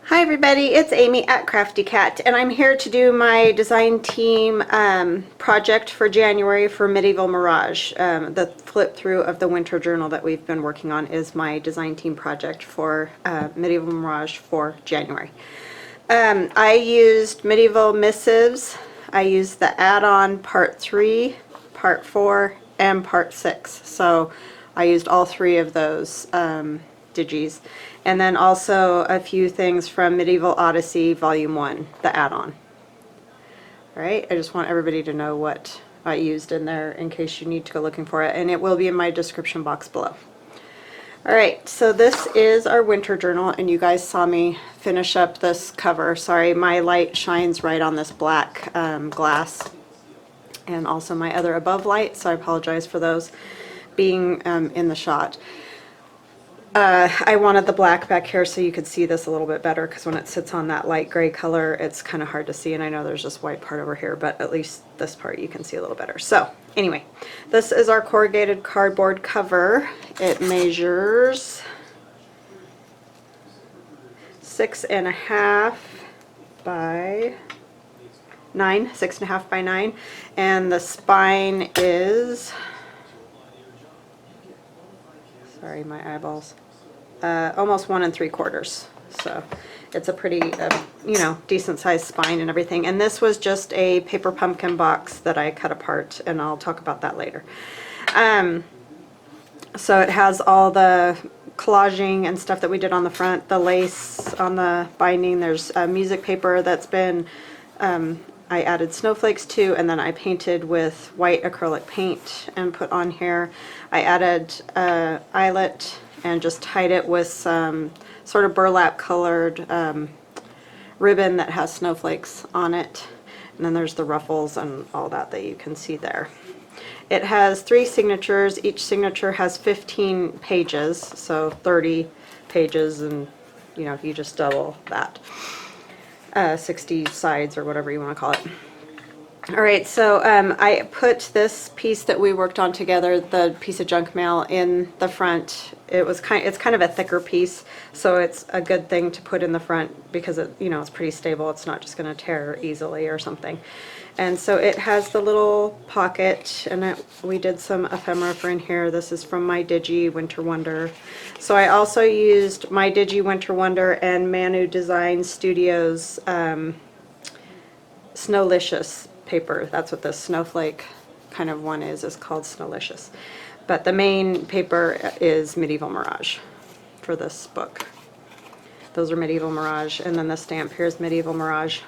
Hi everybody, it's Amy at CraftyCat, and I'm here to do my design team project for January for Medieval Mirage. The flip through of the winter journal that we've been working on is my design team project for Medieval Mirage for January. I used Medieval Missives. I used the add-on part 3, part 4, and part 6. So I used all three of those digis. And then also a few things from Medieval Odyssey Volume 1, the add-on. Alright, I just want everybody to know what I used in there in case you need to go looking for it, and it will be in my description box below. Alright, so this is our winter journal, and you guys saw me finish up this cover. Sorry, my light shines right on this black glass, and also my other above light, so I apologize for those being in the shot. I wanted the black back here so you could see this a little bit better, because when it sits on that light gray color it's kind of hard to see, and I know there's this white part over here, but at least this part you can see a little better. So anyway, this is our corrugated cardboard cover. It measures 6.5 by 9, 6.5 by 9, and the spine is, sorry, my eyeballs, almost 1 3/4. So it's a pretty, you know, decent sized spine and everything. And this was just a paper pumpkin box that I cut apart, and I'll talk about that later. So it has all the collaging and stuff that we did on the front, the lace on the binding. There's music paper that's been, I added snowflakes to, and then I painted with white acrylic paint and put on here. I added eyelet and just tied it with some sort of burlap colored ribbon that has snowflakes on it. And then there's the ruffles and all that you can see there. It has 3 signatures. Each signature has 15 pages, so 30 pages, and you know, if you just double that. 60 sides or whatever you want to call it. Alright, so I put this piece that we worked on together, the piece of junk mail, in the front. It's kind of a thicker piece, so it's a good thing to put in the front because it, you know, it's pretty stable. It's not just going to tear easily or something. And so it has the little pocket, and we did some ephemera for in here. This is from my Digi Winter Wonder. So I also used my Digi Winter Wonder and ManuDesignStudio's Snowlicious paper. That's what the snowflake kind of one is called Snowlicious. But the main paper is Medieval Mirage for this book. Those are Medieval Mirage, and then the stamp here is Medieval Mirage.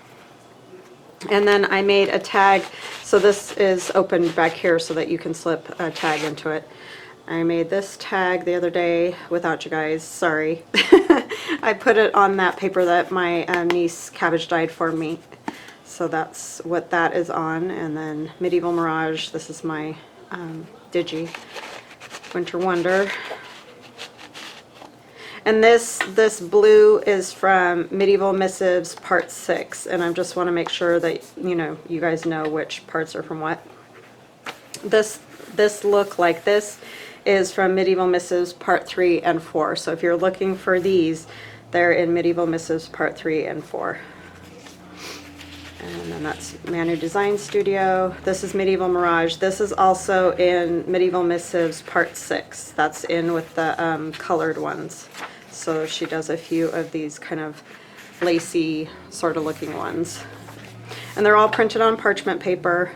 And then I made a tag, so this is opened back here so that you can slip a tag into it. I made this tag the other day without you guys, sorry. I put it on that paper that my niece cabbage dyed for me. So that's what that is on. And then Medieval Mirage, this is my Digi Winter Wonder. And this blue is from Medieval Missives Part 6, and I just want to make sure that, you know, you guys know which parts are from what. This look like this is from Medieval Missives Part 3 and 4. So if you're looking for these, they're in Medieval Missives Part 3 and 4. And then that's ManuDesignStudio. This is Medieval Mirage. This is also in Medieval Missives Part 6. That's in with the colored ones. So she does a few of these kind of lacy sort of looking ones. And they're all printed on parchment paper.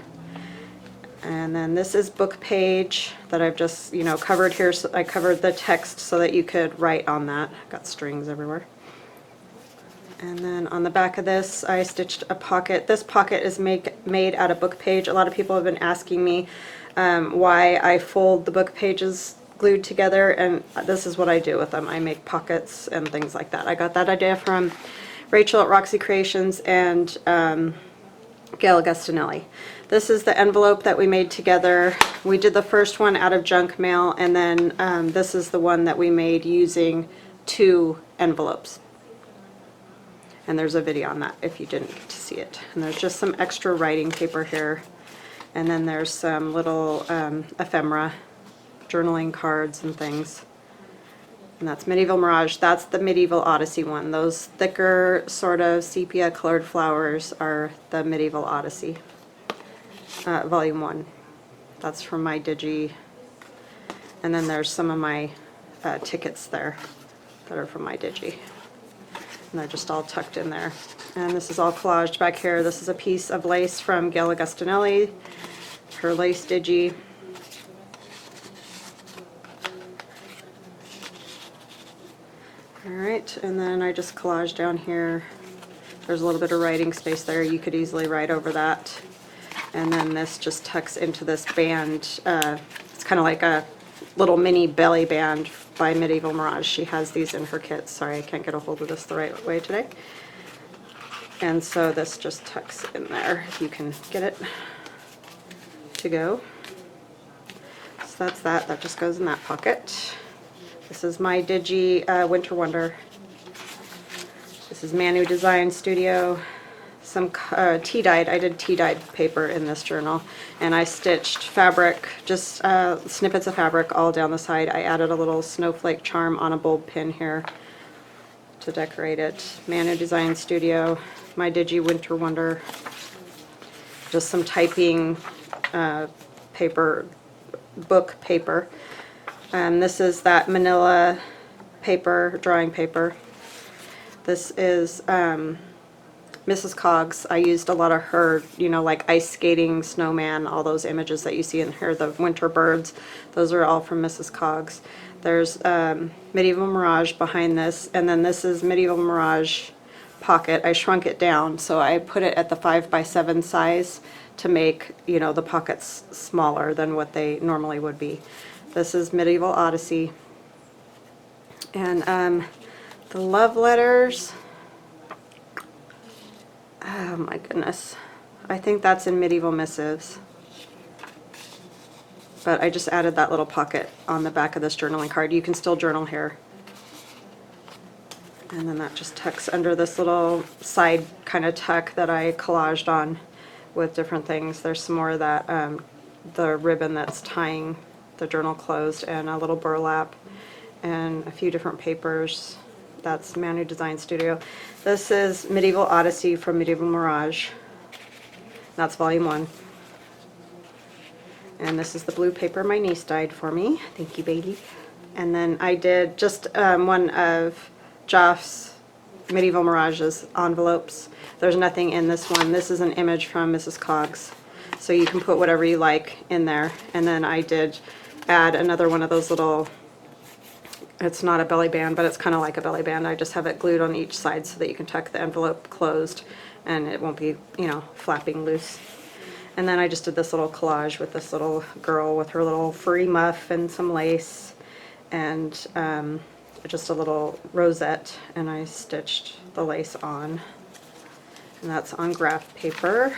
And then this is book page that I've just, you know, covered here. So I covered the text so that you could write on that. Got strings everywhere. And then on the back of this, I stitched a pocket. This pocket is made out of book page. A lot of people have been asking me why I fold the book pages glued together, and this is what I do with them. I make pockets and things like that. I got that idea from Rachel at Roxy Creations and Gail Agustinelli. This is the envelope that we made together. We did the first one out of junk mail, and then this is the one that we made using 2 envelopes. And there's a video on that if you didn't get to see it. And there's just some extra writing paper here. And then there's some little ephemera, journaling cards and things. And that's Medieval Mirage. That's the Medieval Odyssey one. Those thicker sort of sepia colored flowers are the Medieval Odyssey, volume 1. That's from my Digi. And then there's some of my tickets there that are from my Digi. And they're just all tucked in there. And this is all collaged back here. This is a piece of lace from Gail Augustinelli, her lace Digi. Alright, and then I just collaged down here. There's a little bit of writing space there. You could easily write over that. And then this just tucks into this band. It's kind of like a little mini belly band by Medieval Mirage. She has these in her kits. Sorry, I can't get a hold of this the right way today. And so this just tucks in there, if you can get it to go. So that's that. That just goes in that pocket. This is my Digi Winter Wonder. This is ManuDesignStudio. Some tea-dyed, I did tea-dyed paper in this journal, and I stitched fabric, just snippets of fabric all down the side. I added a little snowflake charm on a bulb pin here to decorate it. ManuDesignStudio, my Digi Winter Wonder. Just some typing paper, book paper. This is that manila paper, drawing paper. This is Mrs. Coggs. I used a lot of her, you know, like ice skating, snowman, all those images that you see in here, the winter birds. Those are all from Mrs. Coggs. There's Medieval Mirage behind this, and then this is Medieval Mirage pocket. I shrunk it down, so I put it at the 5x7 size to make, you know, the pockets smaller than what they normally would be. This is Medieval Odyssey. And the love letters, oh my goodness, I think that's in Medieval Missives. But I just added that little pocket on the back of this journaling card. You can still journal here. And then that just tucks under this little side kind of tuck that I collaged on with different things. There's some more of that, the ribbon that's tying the journal closed, and a little burlap, and a few different papers. That's ManuDesignStudio. This is Medieval Odyssey from Medieval Mirage. That's volume 1. And this is the blue paper my niece dyed for me. Thank you, baby. And then I did just one of Joff's Medieval Mirage's envelopes. There's nothing in this one. This is an image from Mrs. Coggs. So you can put whatever you like in there. And then I did add another one of those little, it's not a belly band, but it's kind of like a belly band. I just have it glued on each side so that you can tuck the envelope closed and it won't be, you know, flapping loose. And then I just did this little collage with this little girl with her little furry muff and some lace and just a little rosette, and I stitched the lace on. And that's on graph paper.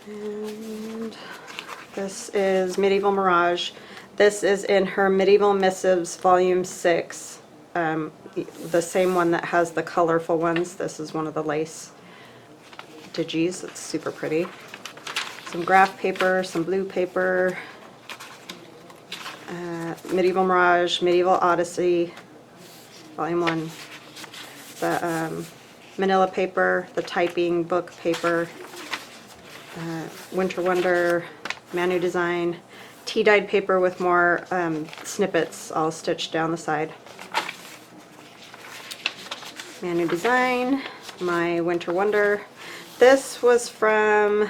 And this is Medieval Mirage. This is in her Medieval Missives Volume 6, the same one that has the colorful ones. This is one of the lace digis. It's super pretty. Some graph paper, some blue paper, Medieval Mirage, Medieval Odyssey, Volume 1, the manila paper, the typing book paper, Winter Wonder, ManuDesign, tea-dyed paper with more snippets all stitched down the side. ManuDesign, my Winter Wonder. This was from,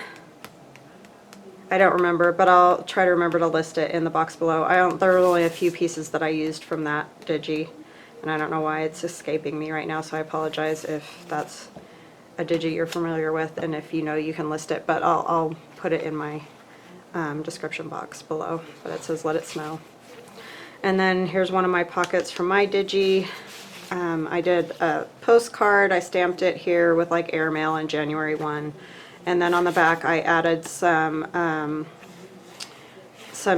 I don't remember, but I'll try to remember to list it in the box below. There are only a few pieces that I used from that Digi, and I don't know why it's escaping me right now, so I apologize if that's a Digi you're familiar with, and if you know, you can list it, but I'll put it in my description box below. But it says Let It Snow. And then here's one of my pockets from my Digi. I did a postcard. I stamped it here with like airmail in January 1. And then on the back I added some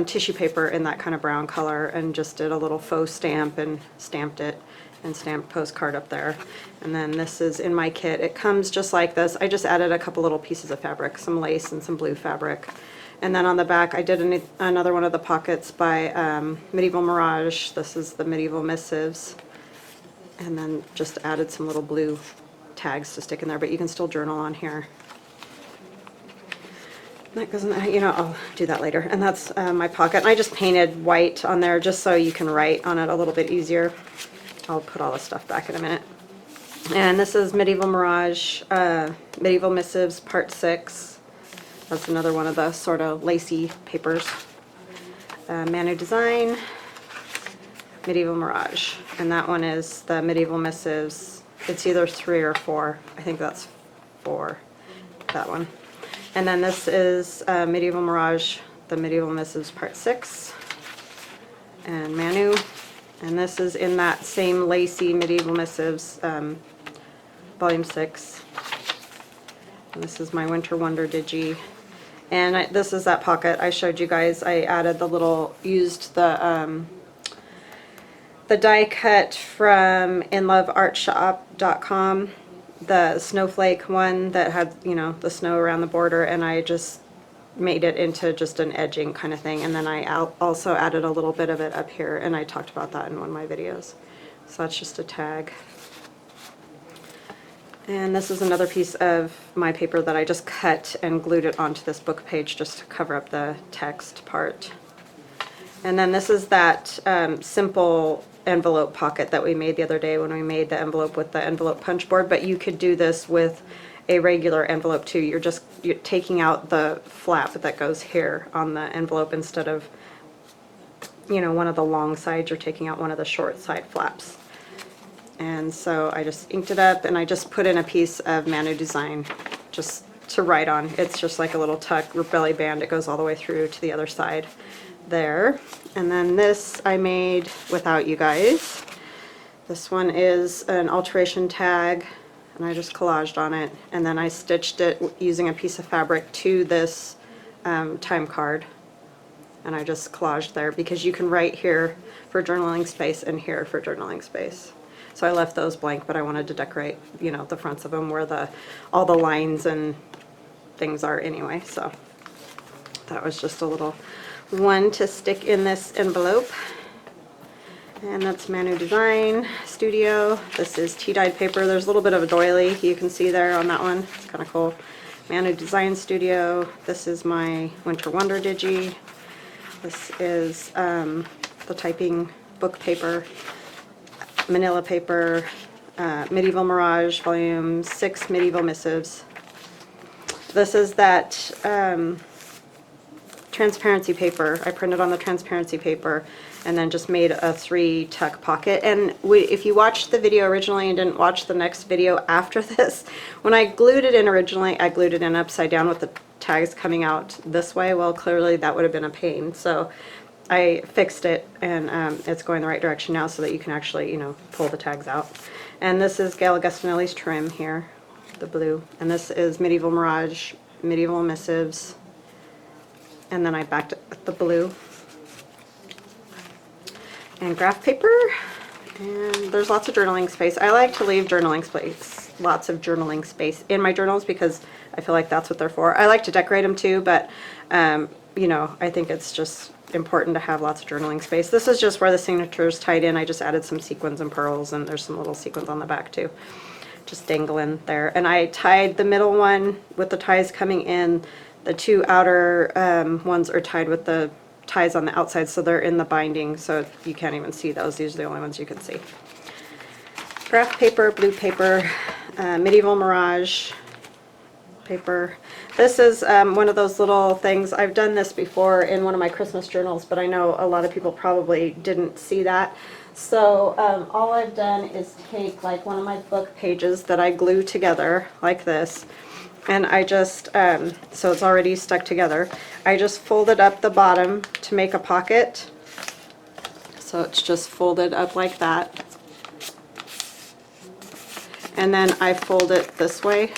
tissue paper in that kind of brown color and just did a little faux stamp and stamped it and stamped postcard up there. And then this is in my kit. It comes just like this. I just added a couple little pieces of fabric, some lace and some blue fabric. And then on the back, I did another one of the pockets by Medieval Mirage. This is the Medieval Missives. And then just added some little blue tags to stick in there, but you can still journal on here. That goes in there, you know, I'll do that later. And that's my pocket. And I just painted white on there just so you can write on it a little bit easier. I'll put all the stuff back in a minute. And this is Medieval Mirage, Medieval Missives Part 6. That's another one of the sort of lacy papers. ManuDesign, Medieval Mirage. And that one is the Medieval Missives. It's either 3 or 4. I think that's 4, that one. And then this is Medieval Mirage, the Medieval Missives Part 6. And Manu. And this is in that same lacy Medieval Missives, Volume 6. And this is my Winter Wonder Digi. And this is that pocket I showed you guys. I added the little, used the die cut from inloveartshop.com, the snowflake one that had, you know, the snow around the border, and I just made it into just an edging kind of thing. And then I also added a little bit of it up here, and I talked about that in one of my videos. So that's just a tag. And this is another piece of my paper that I just cut and glued it onto this book page just to cover up the text part. And then this is that simple envelope pocket that we made the other day when we made the envelope with the envelope punch board, but you could do this with a regular envelope too. You're taking out the flap that goes here on the envelope instead of, you know, one of the long sides. You're taking out one of the short side flaps. And so I just inked it up, and I just put in a piece of ManuDesign just to write on. It's just like a little tuck belly band. It goes all the way through to the other side there. And then this I made without you guys. This one is an alteration tag, and I just collaged on it, and then I stitched it using a piece of fabric to this time card, and I just collaged there because you can write here for journaling space and here for journaling space. So I left those blank, but I wanted to decorate, you know, the fronts of them where all the lines and things are anyway. So that was just a little one to stick in this envelope. And that's ManuDesignStudio. This is tea-dyed paper. There's a little bit of a doily you can see there on that one. It's kind of cool. ManuDesignStudio. This is my Winter Wonder Digi. This is the typing book paper. Manila paper, Medieval Mirage, Volume 6, Medieval Missives. This is that transparency paper. I printed on the transparency paper and then just made a 3-tuck pocket. And if you watched the video originally and didn't watch the next video after this, when I glued it in originally, I glued it in upside down with the tags coming out this way. Well, clearly that would have been a pain. So I fixed it, and it's going the right direction now so that you can actually, you know, pull the tags out. And this is Gail Augustinelli's trim here, the blue. And this is Medieval Mirage, Medieval Missives. And then I backed it with the blue. And graph paper. And there's lots of journaling space. I like to leave journaling space, lots of journaling space in my journals because I feel like that's what they're for. I like to decorate them too, but, you know, I think it's just important to have lots of journaling space. This is just where the signature is tied in. I just added some sequins and pearls, and there's some little sequins on the back too, just dangling there. And I tied the middle one with the ties coming in. The 2 outer ones are tied with the ties on the outside, so they're in the binding, so you can't even see those. These are the only ones you can see. Graph paper, blue paper, Medieval Mirage paper. This is one of those little things. I've done this before in one of my Christmas journals, but I know a lot of people probably didn't see that. So all I've done is take like one of my book pages that I glue together like this, and I just, so it's already stuck together, I just folded up the bottom to make a pocket. So it's just folded up like that. And then I fold it this way.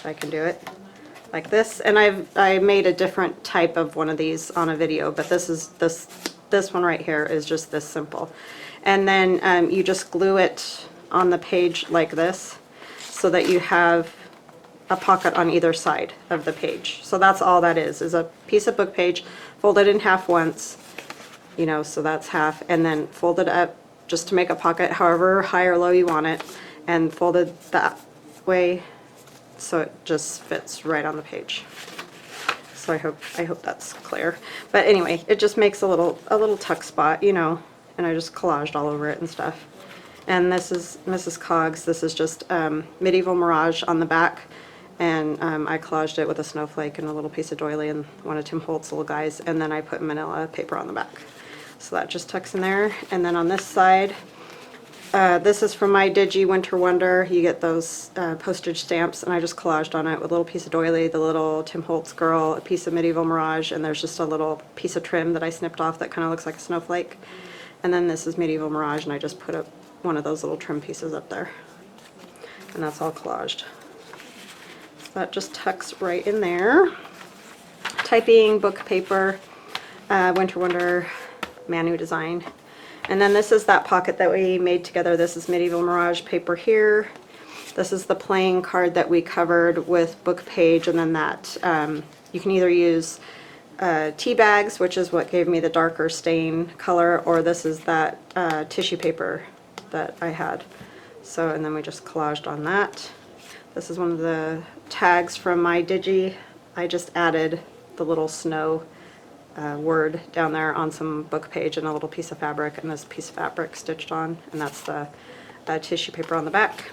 I can do it like this, and I made a different type of one of these on a video, but this one right here is just this simple. And then you just glue it on the page like this so that you have a pocket on either side of the page. So that's all that is a piece of book page folded in half once, you know, so that's half, and then folded up just to make a pocket however high or low you want it, and folded that way so it just fits right on the page. So I hope that's clear. But anyway, it just makes a little tuck spot, you know, and I just collaged all over it and stuff. And this is Mrs. Coggs. This is just Medieval Mirage on the back, and I collaged it with a snowflake and a little piece of doily and one of Tim Holt's little guys, and then I put manila paper on the back. So that just tucks in there. And then on this side, this is from my Digi Winter Wonder. You get those postage stamps, and I just collaged on it with a little piece of doily, the little Tim Holtz girl, a piece of Medieval Mirage, and there's just a little piece of trim that I snipped off that kind of looks like a snowflake. And then this is Medieval Mirage, and I just put up one of those little trim pieces up there. And that's all collaged. So that just tucks right in there. Typing, book paper, Winter Wonder, Manu Design. And then this is that pocket that we made together. This is Medieval Mirage paper here. This is the playing card that we covered with book page, and then that you can either use tea bags, which is what gave me the darker stain color, or this is that tissue paper that I had. So, and then we just collaged on that. This is one of the tags from my Digi. I just added the little snow word down there on some book page and a little piece of fabric, and this piece of fabric stitched on, and that's the tissue paper on the back.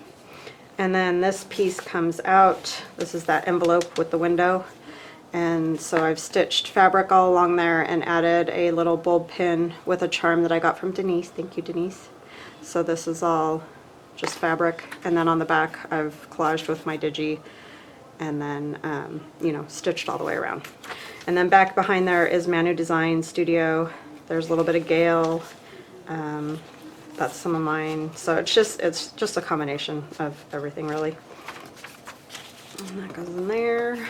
And then this piece comes out. This is that envelope with the window, and so I've stitched fabric all along there and added a little bulb pin with a charm that I got from Denise. Thank you, Denise. So this is all just fabric, and then on the back I've collaged with my Digi, and then you know, stitched all the way around. And then back behind there is ManuDesignStudio. There's a little bit of Gale. That's some of mine. So it's just a combination of everything, really. And that goes in there.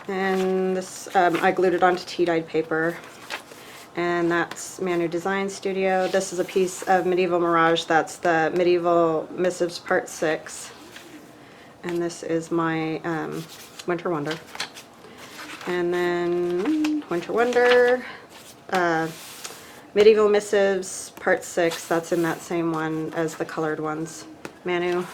And this, I glued it onto tea-dyed paper. And that's ManuDesignStudio. This is a piece of Medieval Mirage. That's the Medieval Missives Part 6. And this is my Winter Wonder. And then Winter Wonder, Medieval Missives Part 6, that's in that same one as the colored ones. Manu,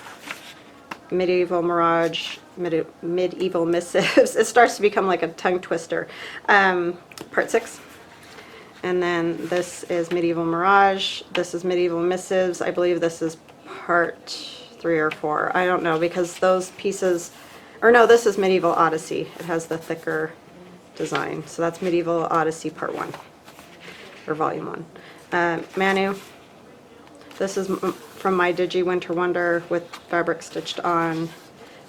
Medieval Mirage, Medieval Missives. It starts to become like a tongue twister. Part 6. And then this is Medieval Mirage. This is Medieval Missives. I believe this is Part 3 or 4. I don't know, because those pieces, or no, this is Medieval Odyssey. It has the thicker design. So that's Medieval Odyssey Part 1, or Volume 1. Manu, this is from my Digi Winter Wonder with fabric stitched on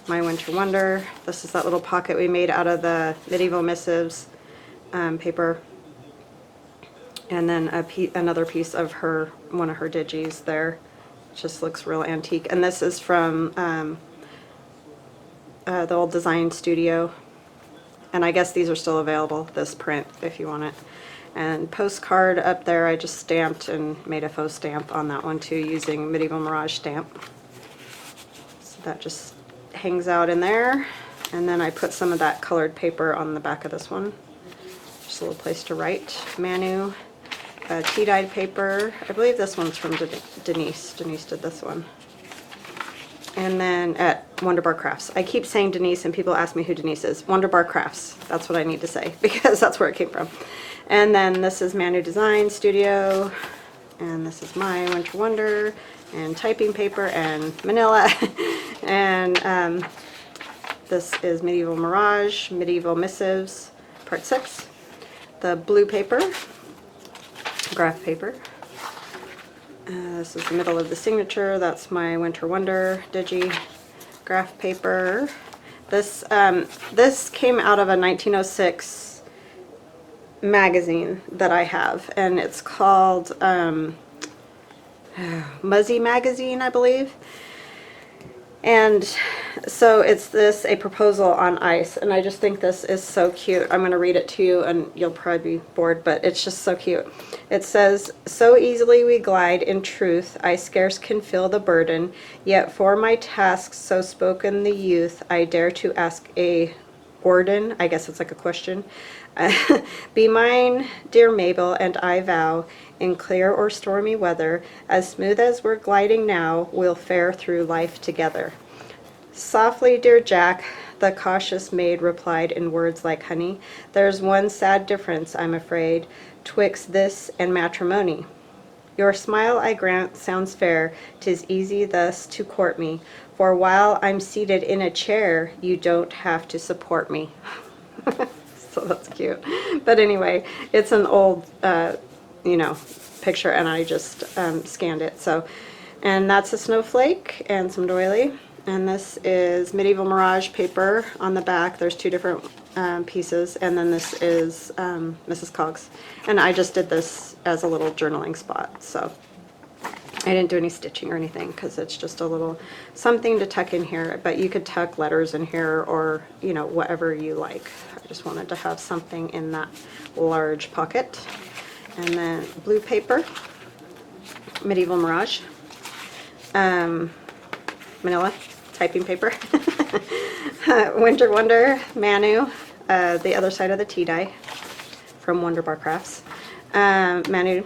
my Winter Wonder. This is that little pocket we made out of the Medieval Missives paper. And then another piece of one of her Digis there. Just looks real antique. And this is from the old Design Studio, and I guess these are still available, this print, if you want it. And postcard up there, I just stamped and made a faux stamp on that one too, using Medieval Mirage stamp. So that just hangs out in there. And then I put some of that colored paper on the back of this one. Just a little place to write. Manu, tea-dyed paper. I believe this one's from Denise. Denise did this one. And then at Wonderbar Crafts. I keep saying Denise and people ask me who Denise is. Wonderbar Crafts. That's what I need to say because that's where it came from. And then this is ManuDesignStudio. And this is my Winter Wonder. And typing paper and manila. And this is Medieval Mirage, Medieval Missives, Part 6. The blue paper. Graph paper. This is the middle of the signature. That's my Winter Wonder Digi graph paper. This came out of a 1906 magazine that I have, and it's called Muzzy Magazine, I believe. And so it's this, a proposal on ice, and I just think this is so cute. I'm going to read it to you, and you'll probably be bored, but it's just so cute. It says, "So easily we glide, in truth, I scarce can feel the burden, yet for my tasks, so spoken the youth, I dare to ask a Orden," I guess it's like a question, "be mine, dear Mabel, and I vow, in clear or stormy weather, as smooth as we're gliding now, we'll fare through life together." "Softly, dear Jack," the cautious maid replied in words like honey, "there's one sad difference, I'm afraid, twixt this and matrimony. Your smile, I grant, sounds fair, 'tis easy thus to court me, for while I'm seated in a chair, you don't have to support me." So that's cute. But anyway, it's an old, you know, picture, and I just scanned it. So, and that's a snowflake and some doily. And this is Medieval Mirage paper on the back. There's two different pieces, and then this is Mrs. Coggs. And I just did this as a little journaling spot, so I didn't do any stitching or anything because it's just a little something to tuck in here, but you could tuck letters in here or, you know, whatever you like. I just wanted to have something in that large pocket. And then blue paper, Medieval Mirage, manila typing paper, Winter Wonder, Manu, the other side of the tea dye from Wonder Bar Crafts, Manu.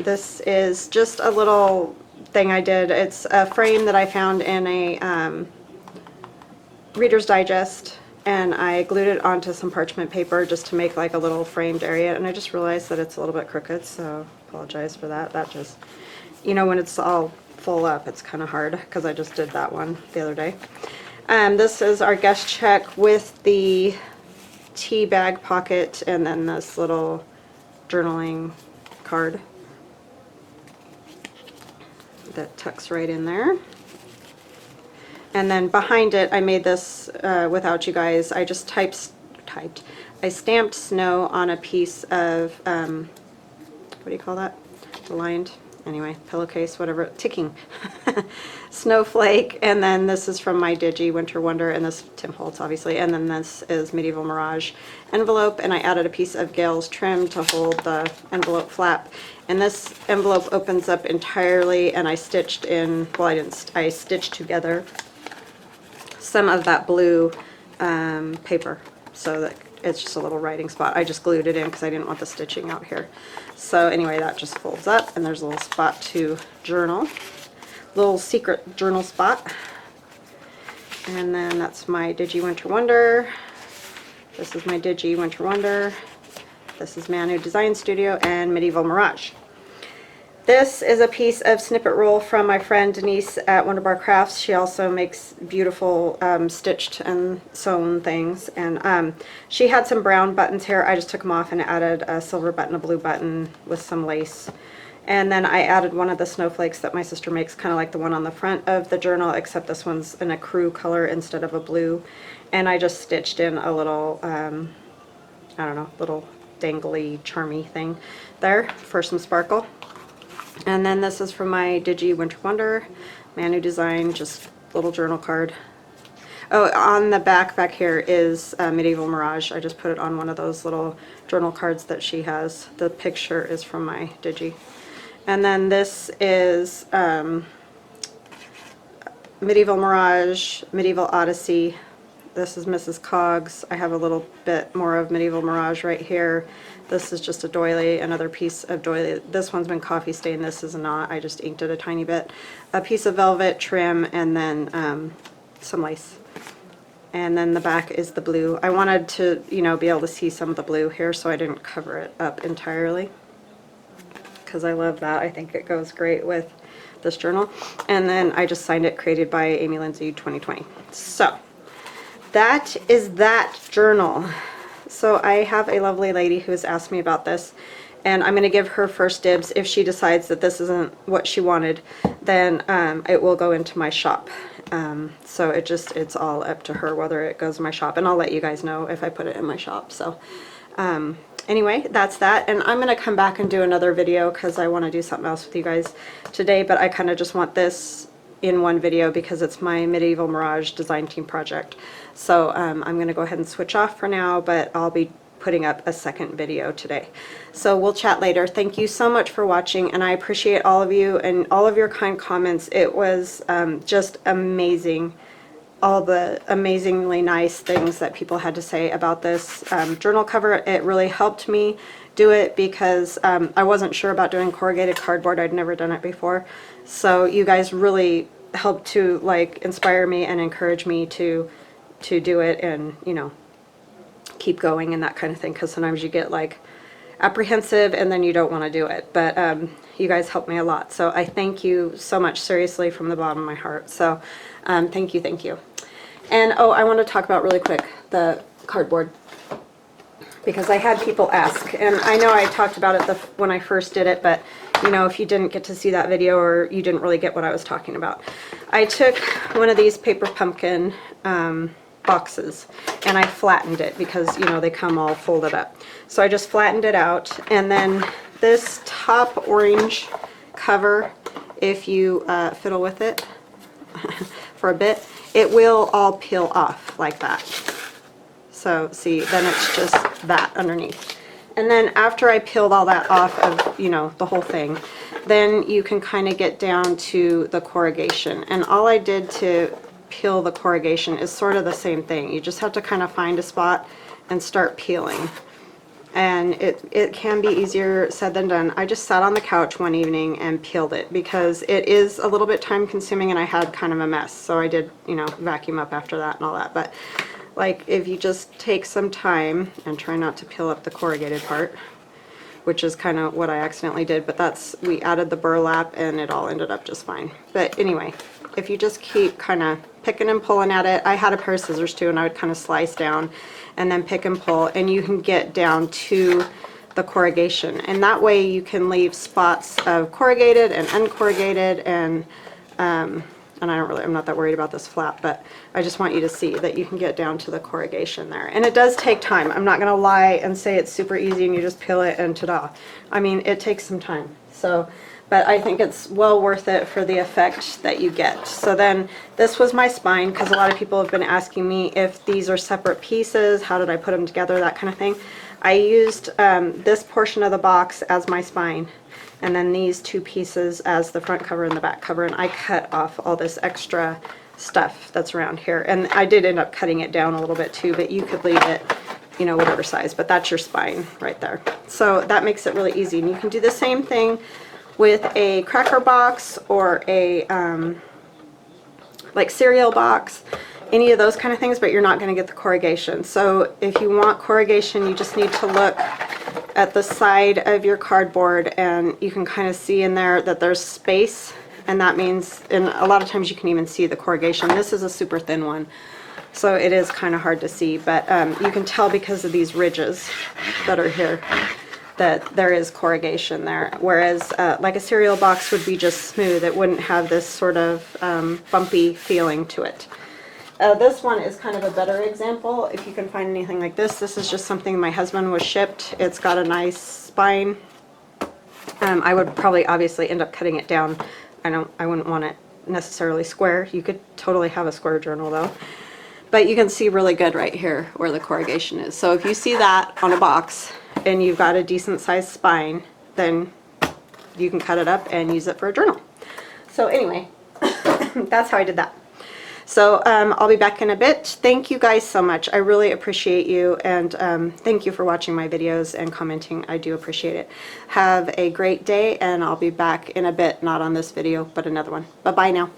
This is just a little thing I did. It's a frame that I found in a Reader's Digest, and I glued it onto some parchment paper just to make like a little framed area, and I just realized that it's a little bit crooked, so apologize for that. That just, you know, when it's all full up, it's kind of hard because I just did that one the other day. This is our guest check with the tea bag pocket and then this little journaling card that tucks right in there. And then behind it, I made this without you guys. I just I stamped snow on a piece of, what do you call that? Lined, anyway, pillowcase, whatever, ticking. Snowflake, and then this is from my Digi Winter Wonder, and this Tim Holtz, obviously, and then this is Medieval Mirage envelope, and I added a piece of Gale's trim to hold the envelope flap. And this envelope opens up entirely, and I stitched in, well, I stitched together some of that blue paper so that it's just a little writing spot. I just glued it in because I didn't want the stitching out here. So anyway, that just folds up, and there's a little spot to journal, little secret journal spot. And then that's my Digi Winter Wonder. This is my Digi Winter Wonder. This is ManuDesignStudio and Medieval Mirage. This is a piece of snippet roll from my friend Denise at Wonder Bar Crafts. She also makes beautiful stitched and sewn things. And she had some brown buttons here. I just took them off and added a silver button, a blue button with some lace. And then I added one of the snowflakes that my sister makes, kind of like the one on the front of the journal, except this one's in a crew color instead of a blue. And I just stitched in a little, I don't know, little dangly, charmy thing there for some sparkle. And then this is from my Digi Winter Wonder, Manu Design, just little journal card. Oh, on the back here is Medieval Mirage. I just put it on one of those little journal cards that she has. The picture is from my Digi. And then this is Medieval Mirage, Medieval Odyssey. This is Mrs. Coggs. I have a little bit more of Medieval Mirage right here. This is just a doily, another piece of doily. This one's been coffee stained, this is not. I just inked it a tiny bit. A piece of velvet trim, and then some lace. And then the back is the blue. I wanted to, you know, be able to see some of the blue here, so I didn't cover it up entirely, because I love that. I think it goes great with this journal. And then I just signed it, created by Amy Lindsay 2020. So that is that journal. So I have a lovely lady who has asked me about this, and I'm going to give her first dibs. If she decides that this isn't what she wanted, then it will go into my shop. So it's all up to her whether it goes in my shop, and I'll let you guys know if I put it in my shop. So anyway, that's that, and I'm going to come back and do another video because I want to do something else with you guys today, but I kind of just want this in one video because it's my Medieval Mirage design team project. So I'm going to go ahead and switch off for now, but I'll be putting up a second video today. So we'll chat later. Thank you so much for watching, and I appreciate all of you and all of your kind comments. It was just amazing, all the amazingly nice things that people had to say about this journal cover. It really helped me do it because I wasn't sure about doing corrugated cardboard. I'd never done it before. So you guys really helped to like inspire me and encourage me to do it, and you know, keep going and that kind of thing, because sometimes you get like apprehensive and then you don't want to do it. But you guys helped me a lot, so I thank you so much, seriously, from the bottom of my heart. So thank you, thank you. And oh, I want to talk about really quick the cardboard, because I had people ask, and I know I talked about it when I first did it, but you know, if you didn't get to see that video or you didn't really get what I was talking about, I took one of these paper pumpkin boxes and I flattened it because, you know, they come all folded up. So I just flattened it out, and then this top orange cover, if you fiddle with it for a bit, it will all peel off like that. So see, then it's just that underneath. And then after I peeled all that off of, you know, the whole thing, then you can kind of get down to the corrugation. And all I did to peel the corrugation is sort of the same thing. You just have to kind of find a spot and start peeling. And it can be easier said than done. I just sat on the couch one evening and peeled it because it is a little bit time consuming, and I had kind of a mess. So I did, you know, vacuum up after that and all that. But like, if you just take some time and try not to peel up the corrugated part, which is kind of what I accidentally did, but that's, we added the burlap and it all ended up just fine. But anyway, if you just keep kind of picking and pulling at it, I had a pair of scissors too, and I would kind of slice down and then pick and pull, and you can get down to the corrugation. And that way you can leave spots of corrugated and uncorrugated, and I'm not that worried about this flap, but I just want you to see that you can get down to the corrugation there. And it does take time. I'm not going to lie and say it's super easy and you just peel it and ta-da. I mean, it takes some time. So, but I think it's well worth it for the effect that you get. So then this was my spine, because a lot of people have been asking me if these are separate pieces, how did I put them together, that kind of thing. I used this portion of the box as my spine, and then these two pieces as the front cover and the back cover, and I cut off all this extra stuff that's around here. And I did end up cutting it down a little bit too, but you could leave it, you know, whatever size, but that's your spine right there. So that makes it really easy. And you can do the same thing with a cracker box or a like cereal box, any of those kind of things, but you're not going to get the corrugation. So if you want corrugation, you just need to look at the side of your cardboard, and you can kind of see in there that there's space, and that means, and a lot of times you can even see the corrugation. This is a super thin one, so it is kind of hard to see, but you can tell because of these ridges that are here that there is corrugation there, whereas like a cereal box would be just smooth. It wouldn't have this sort of bumpy feeling to it. This one is kind of a better example. If you can find anything like this, this is just something my husband was shipped. It's got a nice spine. I would probably obviously end up cutting it down. I wouldn't want it necessarily square. You could totally have a square journal though. But you can see really good right here where the corrugation is. So if you see that on a box and you've got a decent sized spine, then you can cut it up and use it for a journal. So anyway, that's how I did that. So I'll be back in a bit. Thank you guys so much. I really appreciate you, and thank you for watching my videos and commenting. I do appreciate it. Have a great day, and I'll be back in a bit, not on this video, but another one. Bye-bye now.